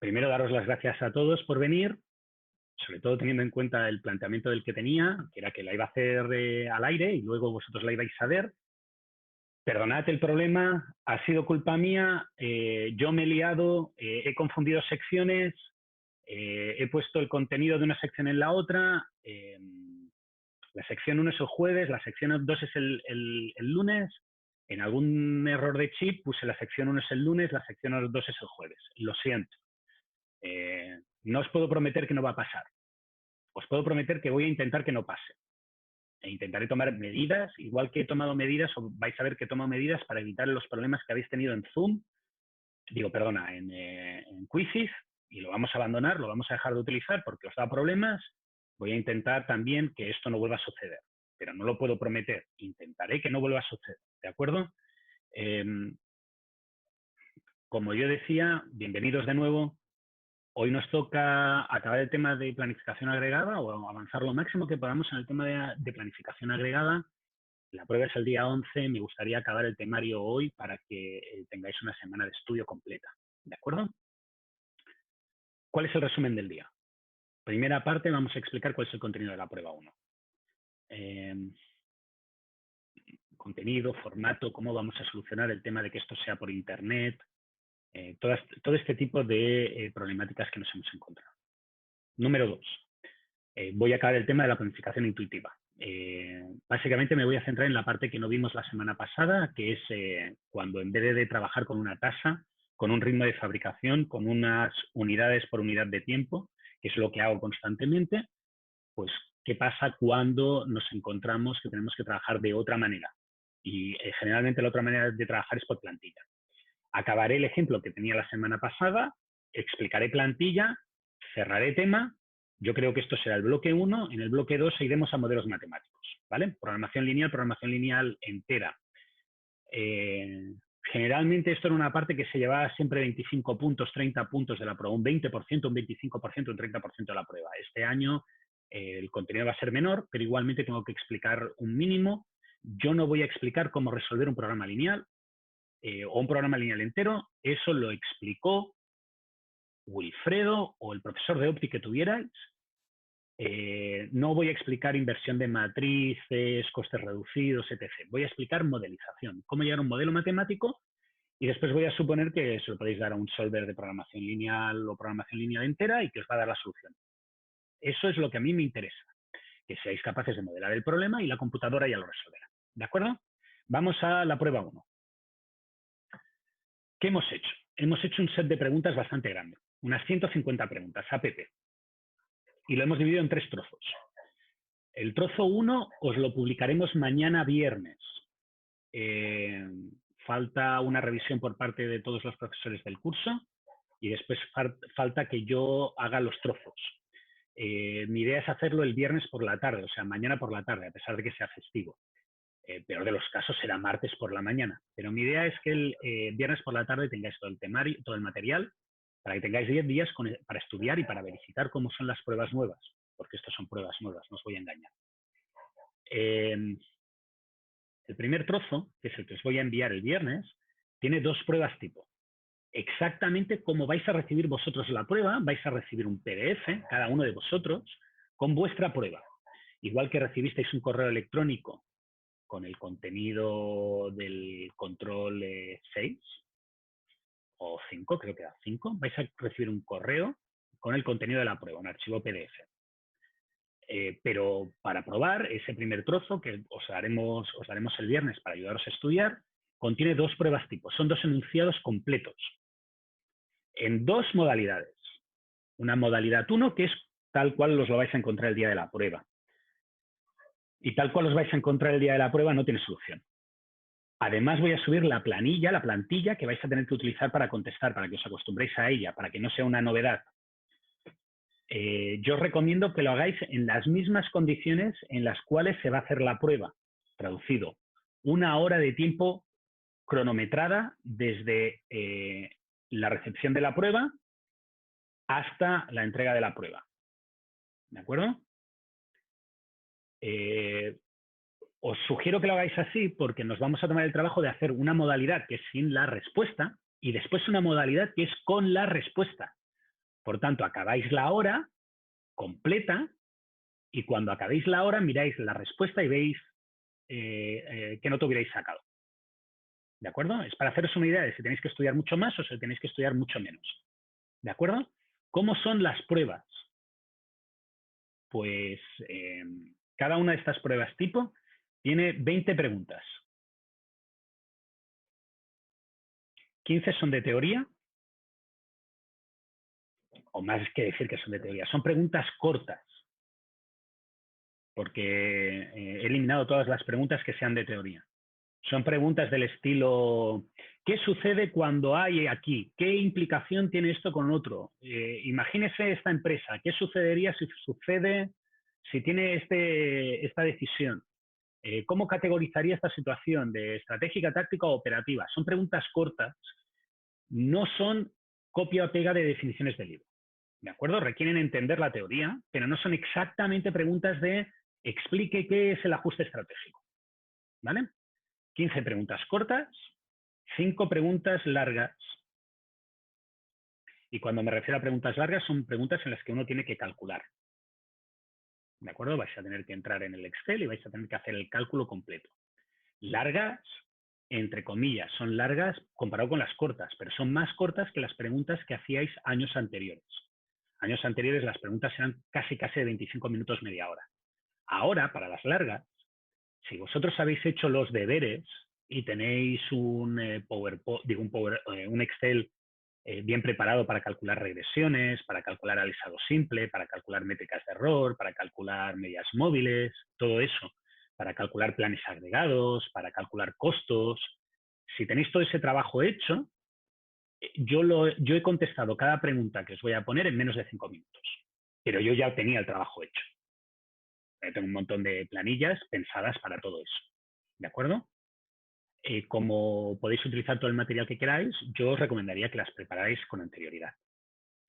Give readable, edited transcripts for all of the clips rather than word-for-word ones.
primero daros las gracias a todos por venir, sobre todo teniendo en cuenta el planteamiento del que tenía, que era que la iba a hacer al aire y luego vosotros la ibais a ver. Perdonad el problema, ha sido culpa mía, yo me he liado, he confundido secciones, he puesto el contenido de una sección en la otra, la sección 1 es el jueves, la sección 2 es el lunes, en algún error de chip puse la sección 1 es el lunes, la sección 2 es el jueves, lo siento. No os puedo prometer que no va a pasar, os puedo prometer que voy a intentar que no pase. E intentaré tomar medidas, igual que he tomado medidas, o vais a ver que he tomado medidas para evitar los problemas que habéis tenido en Zoom, en Quizzes, y lo vamos a abandonar, lo vamos a dejar de utilizar porque os da problemas. Voy a intentar también que esto no vuelva a suceder, pero no lo puedo prometer. Intentaré que no vuelva a suceder, ¿de acuerdo? Como yo decía, bienvenidos de nuevo. Hoy nos toca acabar el tema de planificación agregada o avanzar lo máximo que podamos en el tema de planificación agregada. La prueba es el día 11. Me gustaría acabar el temario hoy para que tengáis una semana de estudio completa. ¿De acuerdo? ¿Cuál es el resumen del día? Primera parte, vamos a explicar cuál es el contenido de la prueba 1. Contenido, formato, cómo vamos a solucionar el tema de que esto sea por internet, todo este tipo de problemáticas que nos hemos encontrado. Número 2. Voy a acabar el tema de la planificación intuitiva. Básicamente me voy a centrar en la parte que no vimos la semana pasada, que es cuando en vez de trabajar con una tasa, con un ritmo de fabricación, con unas unidades por unidad de tiempo, que es lo que hago constantemente, pues qué pasa cuando nos encontramos que tenemos que trabajar de otra manera. Y generalmente la otra manera de trabajar es por plantilla. Acabaré el ejemplo que tenía la semana pasada, explicaré plantilla, cerraré tema. Yo creo que esto será el bloque 1. En el bloque 2 iremos a modelos matemáticos, ¿vale? Programación lineal entera. Generalmente esto era una parte que se llevaba siempre 25 puntos, 30 puntos de la prueba, un 20%, un 25%, un 30% de la prueba. Este año el contenido va a ser menor, pero igualmente tengo que explicar un mínimo. Yo no voy a explicar cómo resolver un programa lineal o un programa lineal entero. Eso lo explicó Wilfredo o el profesor de Opti que tuvierais. No voy a explicar inversión de matrices, costes reducidos, etc. Voy a explicar modelización, cómo llegar a un modelo matemático, y después voy a suponer que se lo podéis dar a un solver de programación lineal o programación lineal entera y que os va a dar la solución. Eso es lo que a mí me interesa, que seáis capaces de modelar el problema y la computadora ya lo resolverá. ¿De acuerdo? Vamos a la prueba 1. ¿Qué hemos hecho? Hemos hecho un set de preguntas bastante grande, unas 150 preguntas, APP. Y lo hemos dividido en 3 trozos. El trozo 1 os lo publicaremos mañana viernes. Falta una revisión por parte de todos los profesores del curso y después falta que yo haga los trozos. Mi idea es hacerlo el viernes por la tarde, o sea, mañana por la tarde, a pesar de que sea festivo. Peor de los casos será martes por la mañana. Pero mi idea es que el viernes por la tarde tengáis todo el temario, todo el material, para que tengáis 10 días para estudiar y para verificar cómo son las pruebas nuevas, porque estas son pruebas nuevas, no os voy a engañar. El primer trozo, que es el que os voy a enviar el viernes, tiene 2 pruebas tipo. Exactamente como vais a recibir vosotros la prueba, vais a recibir un PDF, cada uno de vosotros, con vuestra prueba. Igual que recibisteis un correo electrónico con el contenido del control 6 o 5, creo que era 5, vais a recibir un correo con el contenido de la prueba, un archivo PDF. Pero para probar, ese primer trozo que os daremos el viernes para ayudaros a estudiar, contiene 2 pruebas tipo, son 2 enunciados completos, en 2 modalidades. Una modalidad 1, que es tal cual os lo vais a encontrar el día de la prueba. Y tal cual os vais a encontrar el día de la prueba no tiene solución. Además voy a subir la plantilla que vais a tener que utilizar para contestar, para que os acostumbréis a ella, para que no sea una novedad. Yo os recomiendo que lo hagáis en las mismas condiciones en las cuales se va a hacer la prueba. Traducido, 1 hora de tiempo cronometrada desde la recepción de la prueba hasta la entrega de la prueba. ¿De acuerdo? Os sugiero que lo hagáis así porque nos vamos a tomar el trabajo de hacer una modalidad que es sin la respuesta y después una modalidad que es con la respuesta. Por tanto, acabáis la hora completa y cuando acabéis la hora miráis la respuesta y veis qué nota hubierais sacado. ¿De acuerdo? Es para haceros una idea de si tenéis que estudiar mucho más o si tenéis que estudiar mucho menos. ¿De acuerdo? ¿Cómo son las pruebas? Pues cada una de estas pruebas tipo tiene 20 preguntas. 15 son de teoría, o más que decir que son de teoría, son preguntas cortas, porque he eliminado todas las preguntas que sean de teoría. Son preguntas del estilo, ¿qué sucede cuando hay aquí? ¿Qué implicación tiene esto con otro? Imagínese esta empresa, ¿qué sucedería si sucede, si tiene esta decisión? ¿Cómo categorizaría esta situación de estratégica, táctica o operativa? Son preguntas cortas, no son copia o pega de definiciones de libro. ¿De acuerdo? Requieren entender la teoría, pero no son exactamente preguntas de explique qué es el ajuste estratégico. ¿Vale? 15 preguntas cortas, 5 preguntas largas. Y cuando me refiero a preguntas largas, son preguntas en las que uno tiene que calcular. ¿De acuerdo? Vais a tener que entrar en el Excel y vais a tener que hacer el cálculo completo. Largas, entre comillas, son largas comparado con las cortas, pero son más cortas que las preguntas que hacíais años anteriores. Años anteriores las preguntas eran casi de 25 minutos, media hora. Ahora, para las largas, si vosotros habéis hecho los deberes y tenéis un Excel bien preparado para calcular regresiones, para calcular alisado simple, para calcular métricas de error, para calcular medias móviles, todo eso, para calcular planes agregados, para calcular costos. Si tenéis todo ese trabajo hecho, yo he contestado cada pregunta que os voy a poner en menos de 5 minutos, pero yo ya tenía el trabajo hecho. Tengo un montón de planillas pensadas para todo eso. ¿De acuerdo? Como podéis utilizar todo el material que queráis, yo os recomendaría que las preparáis con anterioridad.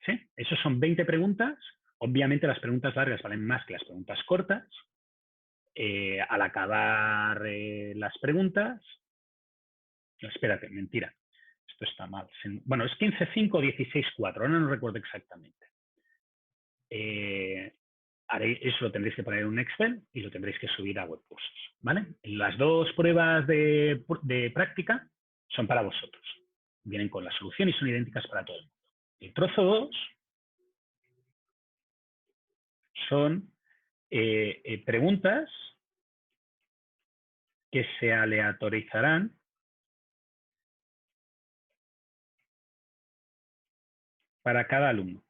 ¿Sí? Esos son 20 preguntas. Obviamente las preguntas largas valen más que las preguntas cortas. Al acabar las preguntas... No, espérate, mentira. Esto está mal. Bueno, es 15.5 o 16.4. Ahora no recuerdo exactamente. Eso lo tendréis que poner en un Excel y lo tendréis que subir a Webcursos, ¿vale? Las dos pruebas de práctica son para vosotros. Vienen con la solución y son idénticas para todo el mundo. El trozo 2 son preguntas que se aleatorizarán para cada alumno.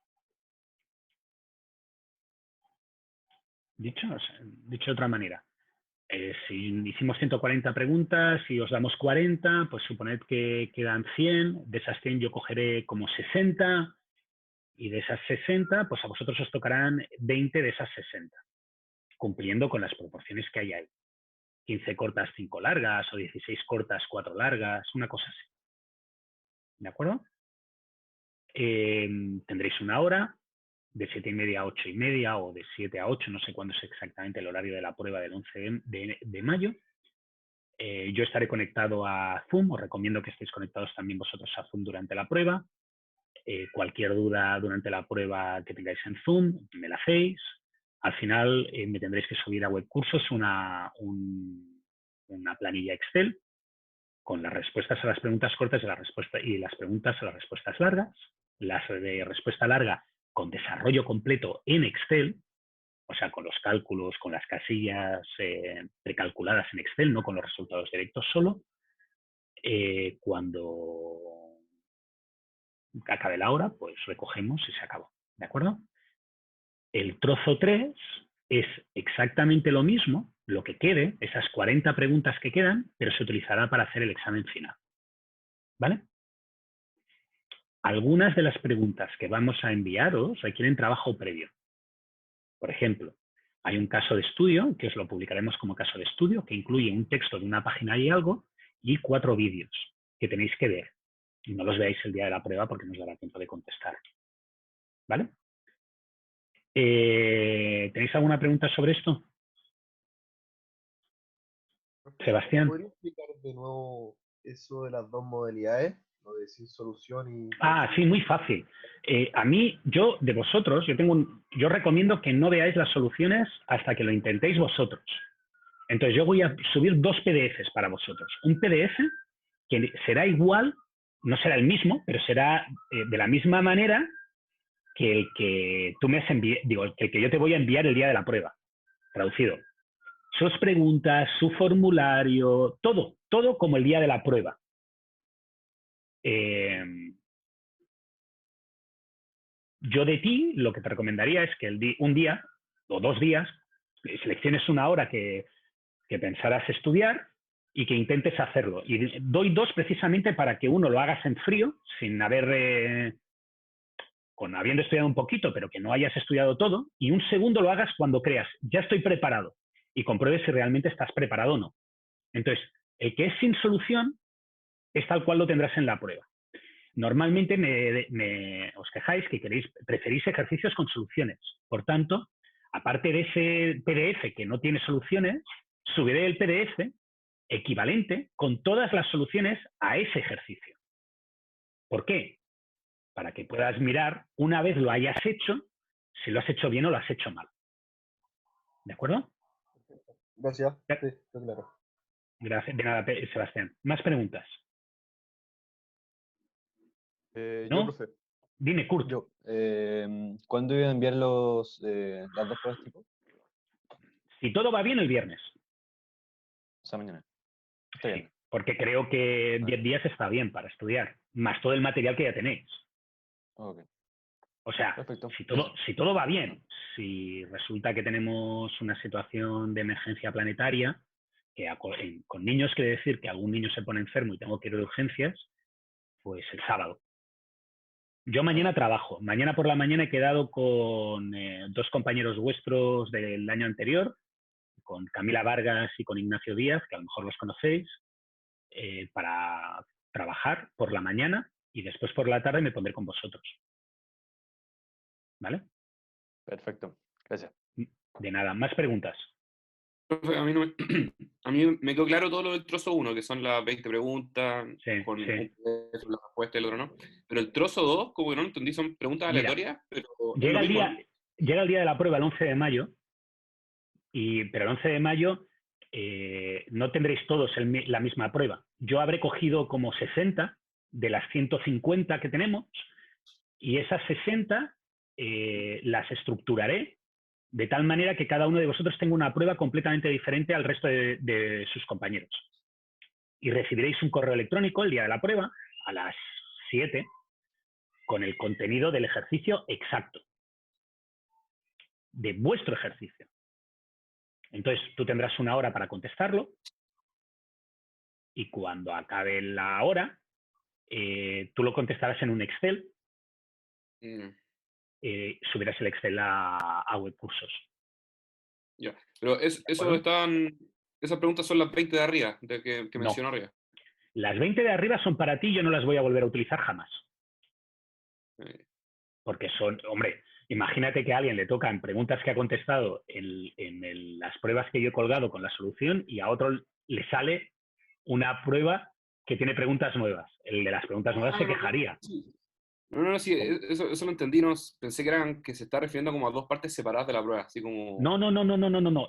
Dicho de otra manera, si hicimos 140 preguntas y os damos 40, pues suponed que quedan 100, de esas 100 yo cogeré como 60 y de esas 60, pues a vosotros os tocarán 20 de esas 60, cumpliendo con las proporciones que hay ahí. 15 cortas, 5 largas, o 16 cortas, 4 largas, una cosa así. ¿De acuerdo? Tendréis una hora, de 7:30 a 8:30 o de 7 a 8, no sé cuándo es exactamente el horario de la prueba del 11 de mayo. Yo estaré conectado a Zoom, os recomiendo que estéis conectados también vosotros a Zoom durante la prueba. Cualquier duda durante la prueba que tengáis en Zoom, me la hacéis. Al final me tendréis que subir a Webcursos una planilla Excel con las respuestas a las preguntas cortas y las preguntas a las respuestas largas. Las de respuesta larga con desarrollo completo en Excel, o sea, con los cálculos, con las casillas precalculadas en Excel, no con los resultados directos solo. Cuando acabe la hora, pues recogemos y se acabó. ¿De acuerdo? El trozo 3 es exactamente lo mismo, lo que quede, esas 40 preguntas que quedan, pero se utilizará para hacer el examen final. ¿Vale? Algunas de las preguntas que vamos a enviaros requieren trabajo previo. Por ejemplo, hay un caso de estudio, que os lo publicaremos como caso de estudio, que incluye un texto de una página y algo, y 4 vídeos que tenéis que ver. Y no los veáis el día de la prueba porque no os dará tiempo de contestar. ¿Vale? ¿Tenéis alguna pregunta sobre esto? Sebastián. ¿Podría explicar de nuevo eso de las dos modalidades? ¿no? De decir solución y... Ah, sí, muy fácil. A mí, de vosotros, yo recomiendo que no veáis las soluciones hasta que lo intentéis vosotros. Entonces yo voy a subir 2 PDFs para vosotros. Un PDF que será igual, no será el mismo, pero será de la misma manera que el que tú me has enviado, digo, el que yo te voy a enviar el día de la prueba, traducido. Sus preguntas, su formulario, todo como el día de la prueba. Yo de ti lo que te recomendaría es que un día o 2 días selecciones una hora que pensaras estudiar y que intentes hacerlo. Y doy 2 precisamente para que uno lo hagas en frío, sin habiendo estudiado un poquito, pero que no hayas estudiado todo, y un segundo lo hagas cuando creas, ya estoy preparado, y compruebes si realmente estás preparado o no. Entonces, el que es sin solución es tal cual lo tendrás en la prueba. Normalmente os quejáis que preferís ejercicios con soluciones. Por tanto, aparte de ese PDF que no tiene soluciones, subiré el PDF equivalente con todas las soluciones a ese ejercicio. ¿Por qué? Para que puedas mirar, una vez lo hayas hecho, si lo has hecho bien o lo has hecho mal. ¿De acuerdo? Gracias, sí, está claro. Gracias. De nada, Sebastián. ¿Más preguntas? Yo, ¿No? profe. Dime, Kurt. Yo. ¿Cuándo iban a enviar las 2 pruebas tipo? Si todo va bien, el viernes. O sea, mañana. Está bien. Sí, porque creo que 10 días está bien para estudiar, más todo el material que ya tenéis. Ok. O sea, Perfecto. si todo va bien, si resulta que tenemos una situación de emergencia planetaria, que con niños quiere decir que algún niño se pone enfermo y tengo que ir de urgencias, pues el sábado. Yo mañana trabajo. Mañana por la mañana he quedado con 2 compañeros vuestros del año anterior, con Camila Vargas y con Ignacio Díaz, que a lo mejor los conocéis, para trabajar por la mañana y después por la tarde me pondré con vosotros. ¿Vale? Perfecto. Gracias. De nada. ¿Más preguntas? Profe, a mí me quedó claro todo lo del trozo 1, que son las 20 preguntas, Sí, con sí. la respuesta y el otro no. Pero el trozo 2, como que no entendí, son preguntas aleatorias, pero es lo mismo, ¿no? Llega el día de la prueba el 11 de mayo, pero el 11 de mayo no tendréis todos la misma prueba. Yo habré cogido como 60 de las 150 que tenemos y esas 60 las estructuraré de tal manera que cada uno de vosotros tenga una prueba completamente diferente al resto de sus compañeros. Y recibiréis un correo electrónico el día de la prueba a las 7 con el contenido del ejercicio exacto, de vuestro ejercicio. Entonces tú tendrás una hora para contestarlo y cuando acabe la hora tú lo contestarás en un Excel, subirás el Excel a Webcursos. Ya, pero esas preguntas son las 20 de arriba, que No. mencionó arriba. Las 20 de arriba son para ti, yo no las voy a volver a utilizar jamás. Porque hombre, imagínate que a alguien le tocan preguntas que ha contestado en las pruebas que yo he colgado con la solución y a otro le sale una prueba que tiene preguntas nuevas. El de las preguntas nuevas se quejaría. No, sí, eso lo entendí, no, pensé que se está refiriendo como a 2 partes separadas de la prueba, así como... No.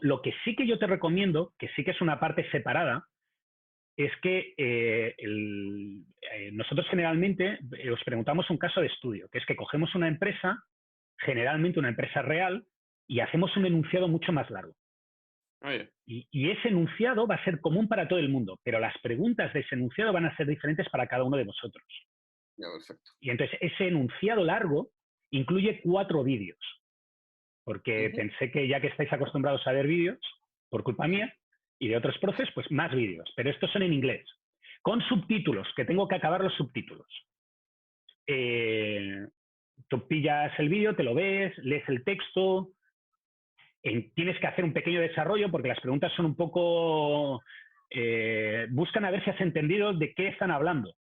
Lo que sí que yo te recomiendo, que sí que es una parte separada, es que nosotros generalmente os preguntamos un caso de estudio, que es que cogemos una empresa, generalmente una empresa real, y hacemos un enunciado mucho más largo. Yeah. Y ese enunciado va a ser común para todo el mundo, pero las preguntas de ese enunciado van a ser diferentes para cada uno de vosotros. Perfecto. Y entonces ese enunciado largo incluye 4 vídeos, porque pensé que ya que estáis acostumbrados a ver vídeos, por culpa mía y de otros profes, pues más vídeos, pero estos son en inglés, con subtítulos, que tengo que acabar los subtítulos. Tú pillas el vídeo, te lo ves, lees el texto, tienes que hacer un pequeño desarrollo porque las preguntas son un poco... buscan a ver si has entendido de qué están hablando,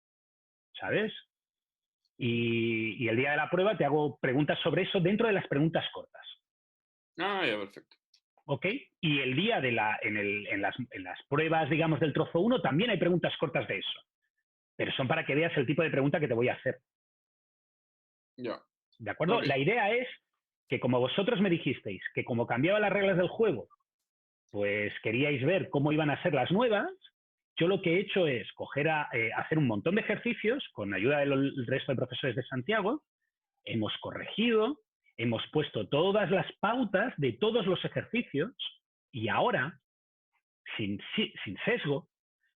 ¿sabes? Y el día de la prueba te hago preguntas sobre eso dentro de las preguntas cortas. Ya, perfecto. ¿Ok? Y el día en las pruebas, digamos, del trozo 1 también hay preguntas cortas de eso. pero son para que veas el tipo de pregunta que te voy a hacer. Ya. ¿De acuerdo? Ok. La idea es que como vosotros me dijisteis que como cambiaba las reglas del juego, pues queríais ver cómo iban a ser las nuevas, yo lo que he hecho es hacer un montón de ejercicios con ayuda del resto de profesores de Santiago, hemos corregido, hemos puesto todas las pautas de todos los ejercicios y ahora, sin sesgo,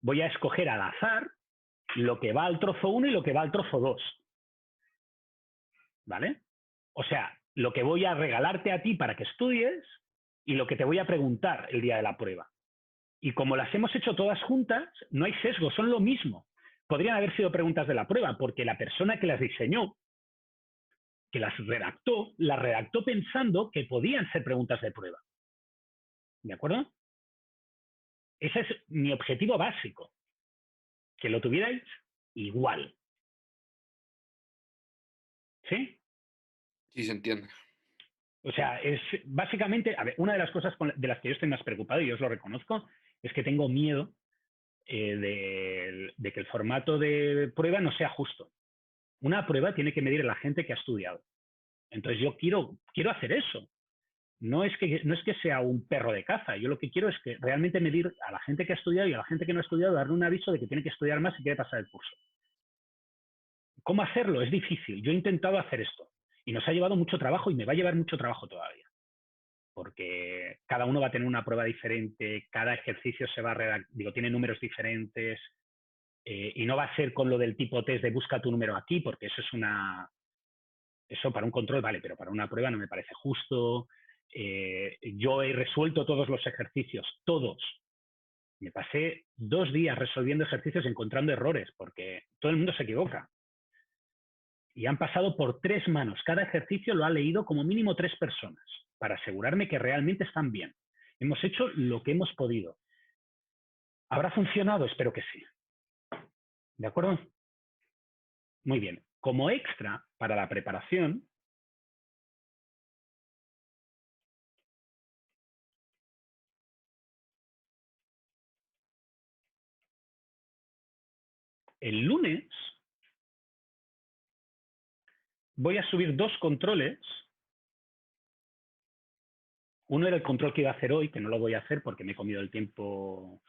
voy a escoger al azar lo que va al trozo 1 y lo que va al trozo 2. ¿Vale? O sea, lo que voy a regalarte a ti para que estudies y lo que te voy a preguntar el día de la prueba. Y como las hemos hecho todas juntas, no hay sesgo, son lo mismo. Podrían haber sido preguntas de la prueba, porque la persona que las diseñó, que las redactó pensando que podían ser preguntas de prueba. ¿De acuerdo? Ese es mi objetivo básico. Que lo tuvierais igual. ¿Sí? Sí, se entiende. O sea, es básicamente, a ver, una de las cosas de las que yo estoy más preocupado, y yo os lo reconozco, es que tengo miedo de que el formato de prueba no sea justo. Una prueba tiene que medir a la gente que ha estudiado. Entonces yo quiero hacer eso. No es que sea un perro de caza. Yo lo que quiero es que realmente medir a la gente que ha estudiado y a la gente que no ha estudiado, darle un aviso de que tiene que estudiar más y quiere pasar el curso. ¿Cómo hacerlo? Es difícil. Yo he intentado hacer esto y nos ha llevado mucho trabajo y me va a llevar mucho trabajo todavía. Porque cada uno va a tener una prueba diferente, cada ejercicio tiene números diferentes, y no va a ser con lo del tipo test de busca tu número aquí, porque eso para un control vale, pero para una prueba no me parece justo. Yo he resuelto todos los ejercicios, todos. Me pasé 2 días resolviendo ejercicios y encontrando errores, porque todo el mundo se equivoca. Y han pasado por 3 manos. Cada ejercicio lo ha leído como mínimo 3 personas, para asegurarme que realmente están bien. Hemos hecho lo que hemos podido. ¿Habrá funcionado? Espero que sí. ¿De acuerdo? Muy bien. Como extra para la preparación, el lunes voy a subir 2 controles. Uno era el control que iba a hacer hoy, que no lo voy a hacer porque me he comido el tiempo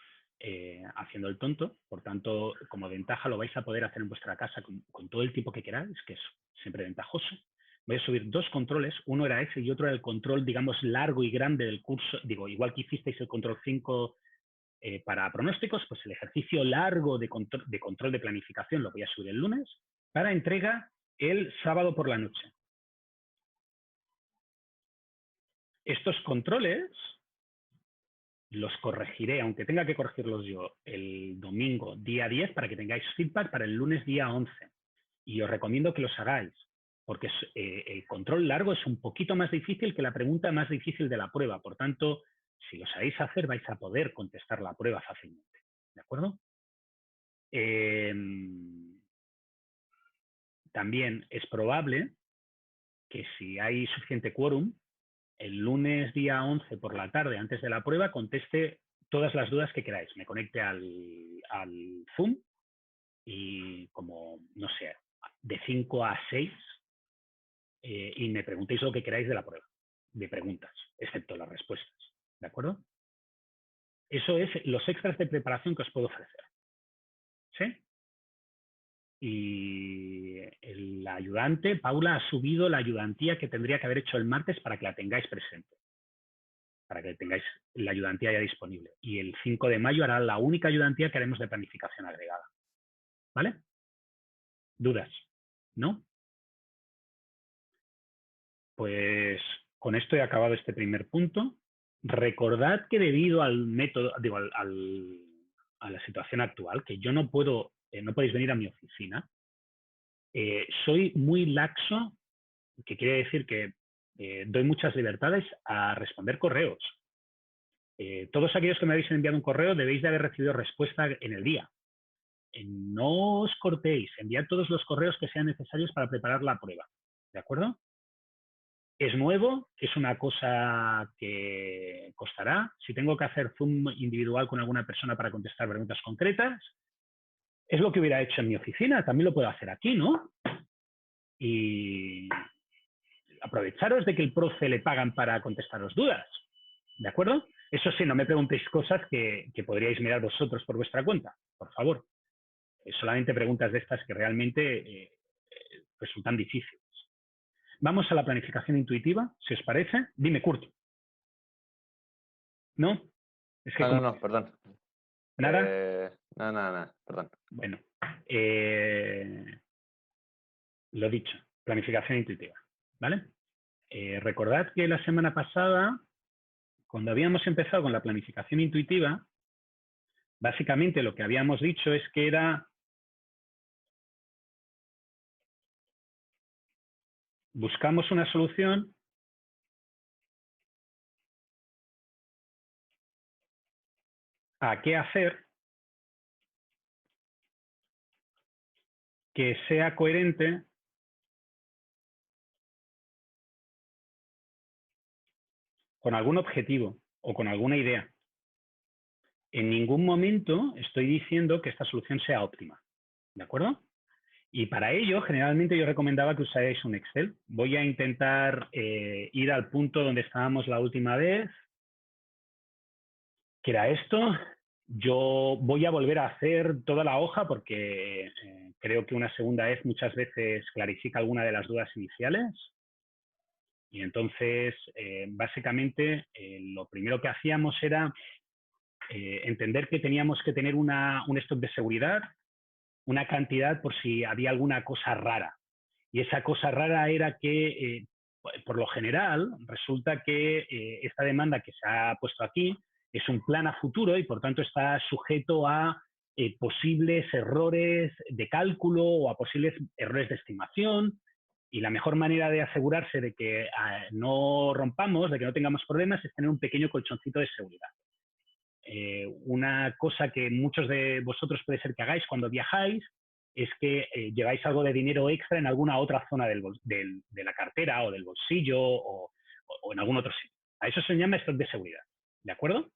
haciendo el tonto. Por tanto, como ventaja lo vais a poder hacer en vuestra casa con todo el tiempo que queráis, que es siempre ventajoso. Voy a subir 2 controles. Uno era ese y otro era el control, digamos, largo y grande del curso. Digo, igual que hicisteis el control 5 para pronósticos, pues el ejercicio largo de control de planificación lo voy a subir el lunes para entrega el sábado por la noche. Estos controles los corregiré, aunque tenga que corregirlos yo, el domingo día 10 para que tengáis feedback para el lunes día 11. Y os recomiendo que los hagáis, porque el control largo es un poquito más difícil que la pregunta más difícil de la prueba. Por tanto, si lo sabéis hacer, vais a poder contestar la prueba fácilmente. ¿De acuerdo? También es probable que si hay suficiente quórum, el lunes día 11 por la tarde, antes de la prueba, conteste todas las dudas que queráis. Me conecte al Zoom y como, no sé, de 5 a 6 y me preguntéis lo que queráis de la prueba, de preguntas, excepto las respuestas. ¿De acuerdo? Eso es los extras de preparación que os puedo ofrecer. ¿Sí? Y la ayudante, Paula, ha subido la ayudantía que tendría que haber hecho el martes para que la tengáis presente, para que tengáis la ayudantía ya disponible. Y el 5 de mayo hará la única ayudantía que haremos de planificación agregada. ¿Vale? ¿Dudas? ¿No? Pues con esto he acabado este primer punto. Recordad que debido al método, digo, a la situación actual, que yo no puedo, no podéis venir a mi oficina, soy muy laxo, que quiere decir que doy muchas libertades a responder correos. Todos aquellos que me habéis enviado un correo debéis de haber recibido respuesta en el día. No os cortéis, enviad todos los correos que sean necesarios para preparar la prueba. ¿De acuerdo? Es nuevo, es una cosa que costará. Si tengo que hacer Zoom individual con alguna persona para contestar preguntas concretas, Es lo que hubiera hecho en mi oficina, también lo puedo hacer aquí, ¿no? Y aprovecharos de que el profe le pagan para contestaros dudas, ¿de acuerdo? Eso sí, no me preguntéis cosas que podríais mirar vosotros por vuestra cuenta, por favor. Solamente preguntas de estas que realmente resultan difíciles. Vamos a la planificación intuitiva, si os parece. Dime, Kurt. ¿No? Es que No, perdón. ¿Nada? Nada, perdón. Bueno, lo dicho, planificación intuitiva, ¿vale? Recordad que la semana pasada, cuando habíamos empezado con la planificación intuitiva, básicamente lo que habíamos dicho es que era buscamos una solución a qué hacer que sea coherente con algún objetivo o con alguna idea. En ningún momento estoy diciendo que esta solución sea óptima, ¿de acuerdo? Y para ello, generalmente yo recomendaba que usarais un Excel. Voy a intentar ir al punto donde estábamos la última vez, que era esto. Yo voy a volver a hacer toda la hoja porque creo que una segunda vez muchas veces clarifica alguna de las dudas iniciales. Y entonces, básicamente, lo primero que hacíamos era entender que teníamos que tener un stock de seguridad, una cantidad por si había alguna cosa rara. Y esa cosa rara era que, por lo general, resulta que esta demanda que se ha puesto aquí es un plan a futuro y, por tanto, está sujeto a posibles errores de cálculo o a posibles errores de estimación. Y la mejor manera de asegurarse de que no rompamos, de que no tengamos problemas, es tener un pequeño colchoncito de seguridad. Una cosa que muchos de vosotros puede ser que hagáis cuando viajáis es que lleváis algo de dinero extra en alguna otra zona de la cartera o del bolsillo o en algún otro sitio. A eso se llama stock de seguridad, ¿de acuerdo?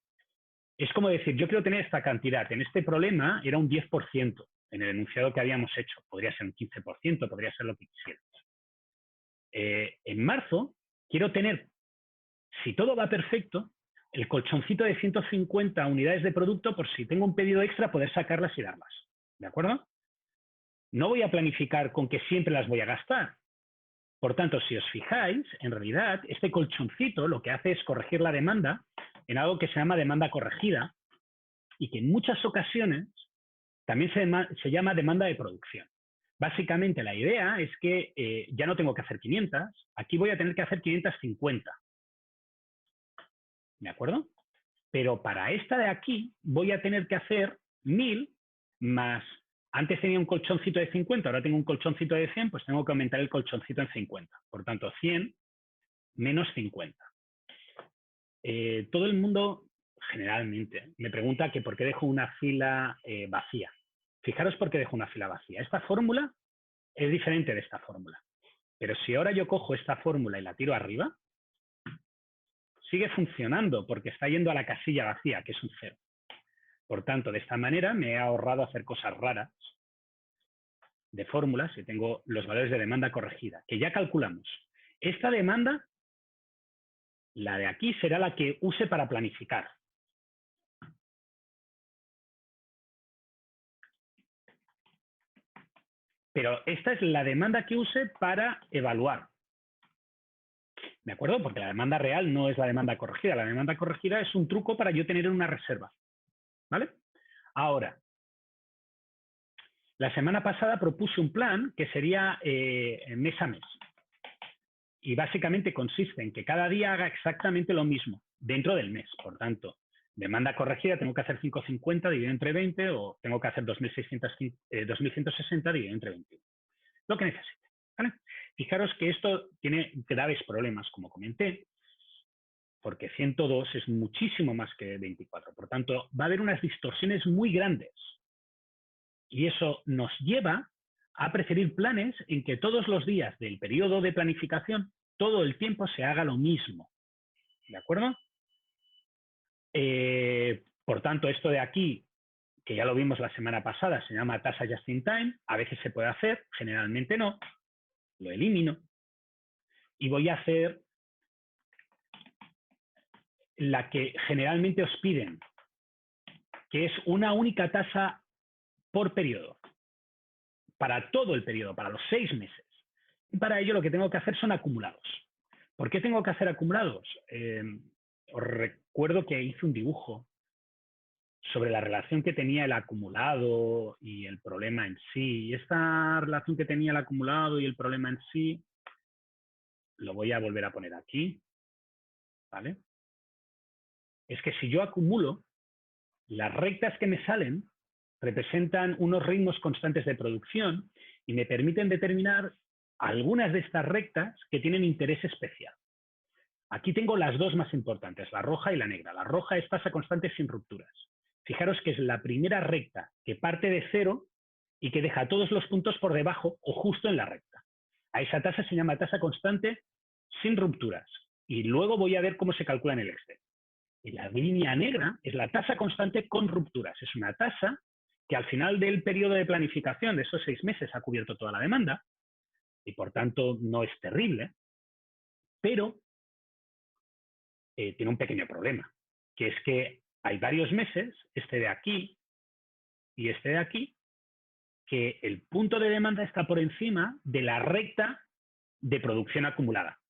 Es como decir, yo quiero tener esta cantidad. En este problema era un 10% en el enunciado que habíamos hecho. Podría ser un 15%, podría ser lo que quisieras. En marzo quiero tener, si todo va perfecto, el colchoncito de 150 unidades de producto por si tengo un pedido extra poder sacarlas y darlas. ¿De acuerdo? No voy a planificar con que siempre las voy a gastar. Por tanto, si os fijáis, en realidad, este colchoncito lo que hace es corregir la demanda en algo que se llama demanda corregida y que en muchas ocasiones también se llama demanda de producción. Básicamente, la idea es que ya no tengo que hacer 500, aquí voy a tener que hacer 550. ¿De acuerdo? Pero para esta de aquí voy a tener que hacer 1000 más, antes tenía un colchoncito de 50, ahora tengo un colchoncito de 100, pues tengo que aumentar el colchoncito en 50. Por tanto, 100 menos 50. Todo el mundo, generalmente, me pregunta que por qué dejo una fila vacía. Fijaros por qué dejo una fila vacía. Esta fórmula es diferente de esta fórmula. Pero si ahora yo cojo esta fórmula y la tiro arriba, sigue funcionando porque está yendo a la casilla vacía, que es un 0. Por tanto, de esta manera me he ahorrado hacer cosas raras de fórmulas y tengo los valores de demanda corregida, que ya calculamos. Esta demanda, la de aquí, será la que use para planificar. Pero esta es la demanda que use para evaluar. ¿De acuerdo? Porque la demanda real no es la demanda corregida. La demanda corregida es un truco para yo tener una reserva. ¿Vale? Ahora, la semana pasada propuse un plan que sería mes a mes. Y básicamente consiste en que cada día haga exactamente lo mismo dentro del mes. Por tanto, demanda corregida tengo que hacer 550 dividido entre 20 o tengo que hacer 2160 dividido entre 21. Lo que necesite. ¿Vale? Fijaros que esto tiene graves problemas, como comenté, porque 102 es muchísimo más que 24. Por tanto, va a haber unas distorsiones muy grandes. Y eso nos lleva a preferir planes en que todos los días del periodo de planificación, todo el tiempo se haga lo mismo. ¿De acuerdo? Por tanto, esto de aquí que ya lo vimos la semana pasada, se llama tasa just in time. A veces se puede hacer, generalmente no. Lo elimino. Y voy a hacer la que generalmente os piden, que es una única tasa por periodo. Para todo el periodo, para los 6 meses. Y para ello lo que tengo que hacer son acumulados. ¿Por qué tengo que hacer acumulados? Os recuerdo que hice un dibujo sobre la relación que tenía el acumulado y el problema en sí. Y esta relación que tenía el acumulado y el problema en sí, lo voy a volver a poner aquí, ¿vale? Es que si yo acumulo, las rectas que me salen representan unos ritmos constantes de producción y me permiten determinar algunas de estas rectas que tienen interés especial. Aquí tengo las dos más importantes, la roja y la negra. La roja es tasa constante sin rupturas. Fijaros que es la primera recta que parte de 0 y que deja todos los puntos por debajo o justo en la recta. A esa tasa se llama tasa constante sin rupturas. Y luego voy a ver cómo se calcula en el Excel. Y la línea negra es la tasa constante con rupturas. Es una tasa que al final del periodo de planificación de esos 6 meses ha cubierto toda la demanda y por tanto no es terrible, pero tiene un pequeño problema, que es que hay varios meses, este de aquí y este de aquí, que el punto de demanda está por encima de la recta de producción acumulada.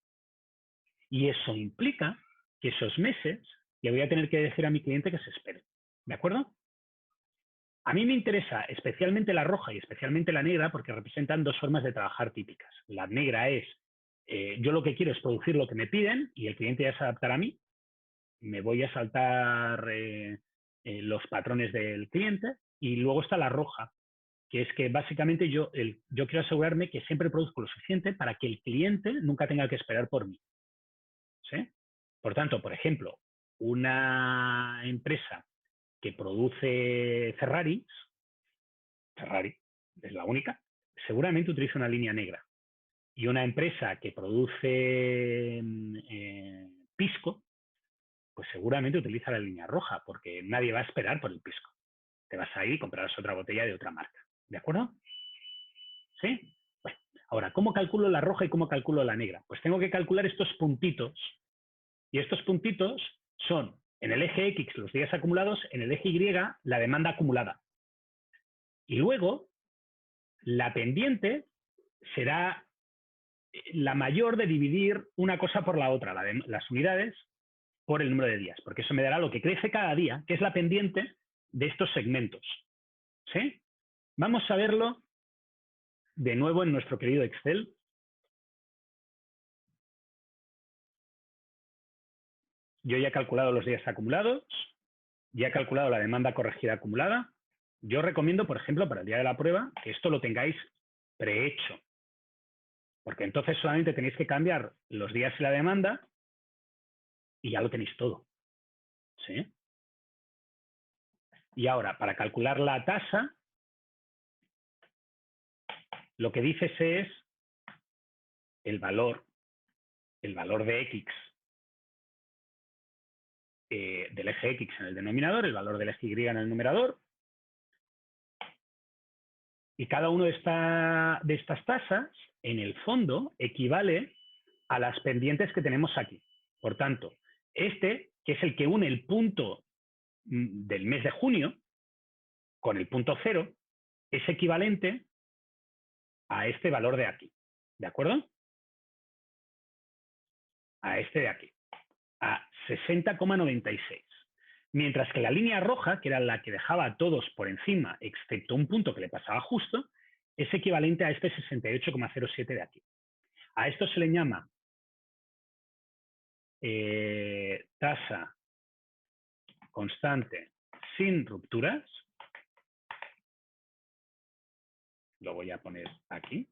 Y eso implica que esos meses le voy a tener que decir a mi cliente que se espere. ¿De acuerdo? A mí me interesa especialmente la roja y especialmente la negra porque representan dos formas de trabajar típicas. La negra es, yo lo que quiero es producir lo que me piden y el cliente ya se adaptará a mí. Me voy a saltar los patrones del cliente. Y luego está la roja, que es que básicamente yo quiero asegurarme que siempre produzco lo suficiente para que el cliente nunca tenga que esperar por mí. ¿Sí? Por tanto, por ejemplo, una empresa que produce Ferrari es la única, seguramente utiliza una línea negra. Y una empresa que produce pisco, pues seguramente utiliza la línea roja, porque nadie va a esperar por el pisco. Te vas a ir y comprarás otra botella de otra marca. ¿De acuerdo? ¿Sí? Bueno, ahora, ¿cómo calculo la roja y cómo calculo la negra? Pues tengo que calcular estos puntitos. Y estos puntitos son, en el eje X, los días acumulados, en el eje Y, la demanda acumulada. Y luego, la pendiente será la mayor de dividir una cosa por la otra, las unidades por el número de días, porque eso me dará lo que crece cada día, que es la pendiente de estos segmentos. ¿Sí? Vamos a verlo de nuevo en nuestro querido Excel. Yo ya he calculado los días acumulados, ya he calculado la demanda corregida acumulada. Yo recomiendo, por ejemplo, para el día de la prueba, que esto lo tengáis prehecho, porque entonces solamente tenéis que cambiar los días y la demanda y ya lo tenéis todo. ¿Sí? Y ahora, para calcular la tasa, lo que dices es el valor de X del eje X en el denominador, el valor del eje Y en el numerador, y cada una de estas tasas, en el fondo, equivale a las pendientes que tenemos aquí. Por tanto, que es el que une el punto del mes de junio con el punto 0, es equivalente a este valor de aquí. ¿De acuerdo? A este de aquí. A 60,96. Mientras que la línea roja, que era la que dejaba a todos por encima, excepto un punto que le pasaba justo, es equivalente a este 68,07 de aquí. A esto se le llama tasa constante sin rupturas. Lo voy a poner aquí.